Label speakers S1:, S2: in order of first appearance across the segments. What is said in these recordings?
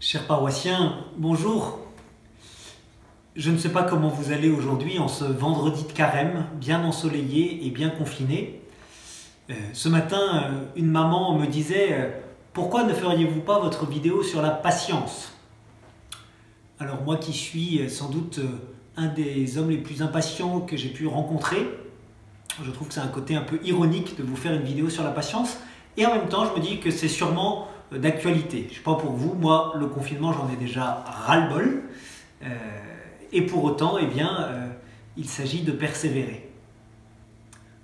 S1: Chers paroissiens, bonjour. Je ne sais pas comment vous allez aujourd'hui en ce vendredi de carême, bien ensoleillé et bien confiné. Ce matin, une maman me disait « Pourquoi ne feriez-vous pas votre vidéo sur la patience ?» Alors moi qui suis sans doute un des hommes les plus impatients que j'ai pu rencontrer, je trouve que c'est un côté un peu ironique de vous faire une vidéo sur la patience, et en même temps je me dis que c'est sûrement d'actualité. Je ne sais pas pour vous, moi le confinement j'en ai déjà ras-le-bol, et pour autant il s'agit de persévérer.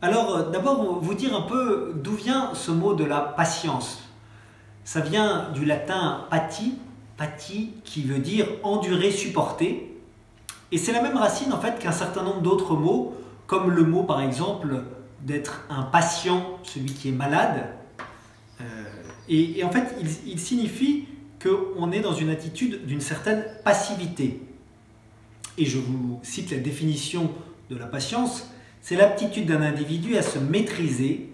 S1: Alors d'abord vous dire un peu d'où vient ce mot de la patience. Ça vient du latin pati, qui veut dire endurer, supporter, et c'est la même racine en fait qu'un certain nombre d'autres mots, comme le mot par exemple d'être un patient, celui qui est malade. Et en fait, il signifie qu'on est dans une attitude d'une certaine passivité. Et je vous cite la définition de la patience, c'est l'aptitude d'un individu à se maîtriser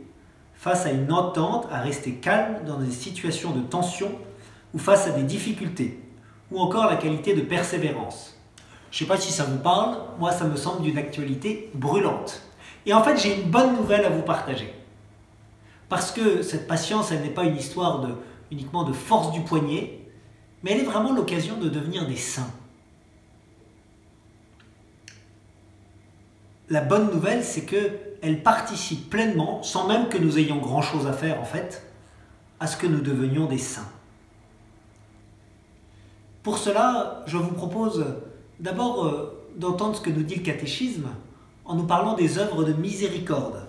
S1: face à une entente, à rester calme dans des situations de tension ou face à des difficultés, ou encore la qualité de persévérance. Je ne sais pas si ça vous parle, moi ça me semble d'une actualité brûlante. Et en fait, j'ai une bonne nouvelle à vous partager. Parce que cette patience, elle n'est pas une histoire uniquement de force du poignet, mais elle est vraiment l'occasion de devenir des saints. La bonne nouvelle, c'est qu'elle participe pleinement, sans même que nous ayons grand-chose à faire en fait, à ce que nous devenions des saints. Pour cela, je vous propose d'abord d'entendre ce que nous dit le catéchisme en nous parlant des œuvres de miséricorde.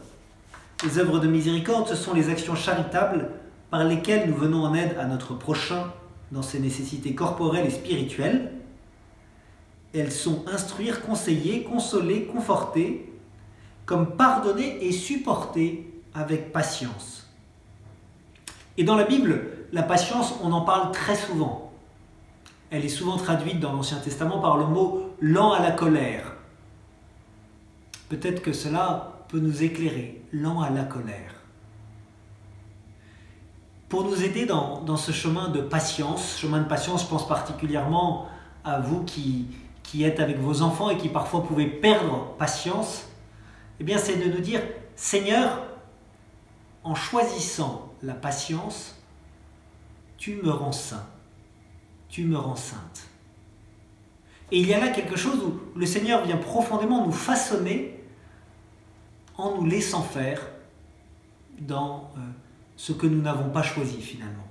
S1: Les œuvres de miséricorde, ce sont les actions charitables par lesquelles nous venons en aide à notre prochain dans ses nécessités corporelles et spirituelles. Elles sont instruire, conseiller, consoler, conforter, comme pardonner et supporter avec patience. Et dans la Bible, la patience, on en parle très souvent. Elle est souvent traduite dans l'Ancien Testament par le mot « lent à la colère ». Peut-être que cela peut nous éclairer, lent à la colère. Pour nous aider dans ce chemin de patience, je pense particulièrement à vous qui êtes avec vos enfants et qui parfois pouvez perdre patience, eh bien c'est de nous dire « Seigneur, en choisissant la patience, tu me rends saint, tu me rends sainte. » Et il y a là quelque chose où le Seigneur vient profondément nous façonner en nous laissant faire dans ce que nous n'avons pas choisi finalement.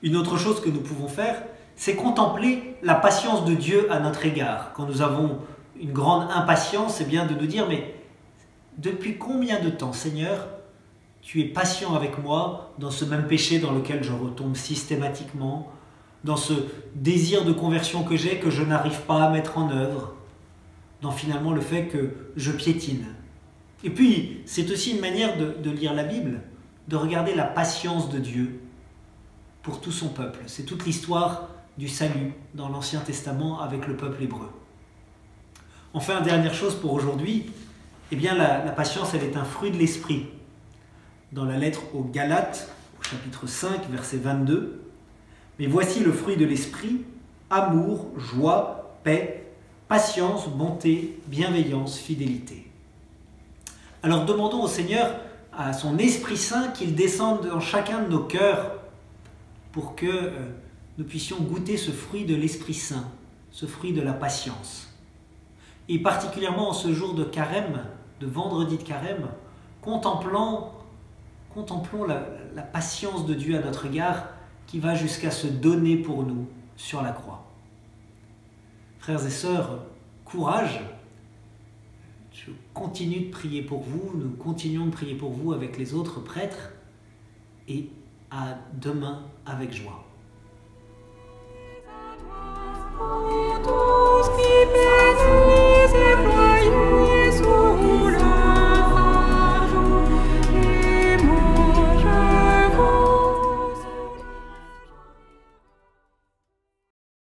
S1: Une autre chose que nous pouvons faire, c'est contempler la patience de Dieu à notre égard. Quand nous avons une grande impatience, c'est bien de nous dire « Mais depuis combien de temps, Seigneur, tu es patient avec moi dans ce même péché dans lequel je retombe systématiquement, dans ce désir de conversion que j'ai, que je n'arrive pas à mettre en œuvre, dans finalement le fait que je piétine. » Et puis, c'est aussi une manière de lire la Bible, de regarder la patience de Dieu pour tout son peuple. C'est toute l'histoire du salut dans l'Ancien Testament avec le peuple hébreu. Enfin, dernière chose pour aujourd'hui, eh bien la patience, elle est un fruit de l'esprit. Dans la lettre aux Galates, au chapitre 5, verset 22, « Mais voici le fruit de l'esprit, amour, joie, paix, patience, bonté, bienveillance, fidélité. » Alors demandons au Seigneur, à son Esprit Saint, qu'il descende dans chacun de nos cœurs pour que nous puissions goûter ce fruit de l'Esprit Saint, ce fruit de la patience. Et particulièrement en ce jour de carême, de vendredi de carême, contemplons la patience de Dieu à notre égard qui va jusqu'à se donner pour nous sur la croix. Frères et sœurs, courage, je continue de prier pour vous, nous continuons de prier pour vous avec les autres prêtres et à demain avec joie.